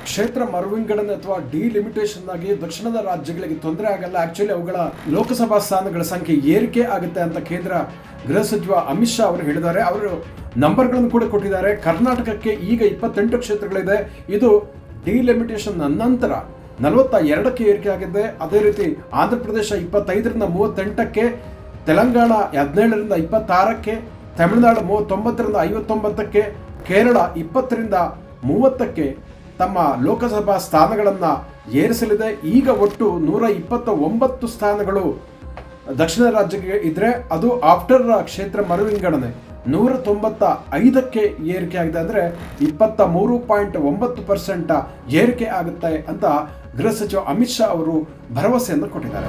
ಕ್ಷೇತ್ರ ಮರುವಿಂಗಡಣೆ ಅಥವಾ ಡಿಲಿಮಿಟೇಷನ್ ಆಗಿ ದಕ್ಷಿಣದ ರಾಜ್ಯಗಳಿಗೆ ತೊಂದರೆ ಆಗಲ್ಲ. ಆಕ್ಚುಲಿ ಅವುಗಳ ಲೋಕಸಭಾ ಸ್ಥಾನಗಳ ಸಂಖ್ಯೆ ಏರಿಕೆ ಆಗುತ್ತೆ ಅಂತ ಕೇಂದ್ರ ಗೃಹ ಸಚಿವ ಅಮಿತ್ ಶಾ ಅವರು ಹೇಳಿದ್ದಾರೆ. ಅವರು ನಂಬರ್ಗಳನ್ನು ಕೂಡ ಕೊಟ್ಟಿದ್ದಾರೆ. ಕರ್ನಾಟಕಕ್ಕೆ ಈಗ 28 ಕ್ಷೇತ್ರಗಳಿದೆ. ಇದು ಡಿಲಿಮಿಟೇಷನ್ ನಂತರ 42ಕ್ಕೆ ಏರಿಕೆ ಆಗಿದೆ. ಅದೇ ರೀತಿ ಆಂಧ್ರ ಪ್ರದೇಶ 25ರಿಂದ 38ಕ್ಕೆ, ತೆಲಂಗಾಣ 17ರಿಂದ 26ಕ್ಕೆ, ತಮಿಳುನಾಡು 39ರಿಂದ 59ಕ್ಕೆ, ಕೇರಳ 20ರಿಂದ 30ಕ್ಕೆ ತಮ್ಮ ಲೋಕಸಭಾ ಸ್ಥಾನಗಳನ್ನು ಏರಿಸಲಿದೆ. ಈಗ ಒಟ್ಟು 129 ಸ್ಥಾನಗಳು ದಕ್ಷಿಣ ರಾಜ್ಯಕ್ಕೆ ಇದ್ರೆ ಅದು ಆಫ್ಟರ್ ಕ್ಷೇತ್ರ ಮರುವಿಂಗಡಣೆ 195ಕ್ಕೆ ಏರಿಕೆ ಆಗಿದೆ. ಅಂದರೆ 23.9% ಏರಿಕೆ ಆಗುತ್ತೆ ಅಂತ ಗೃಹ ಸಚಿವ ಅಮಿತ್ ಶಾ ಅವರು ಭರವಸೆಯನ್ನು ಕೊಟ್ಟಿದ್ದಾರೆ.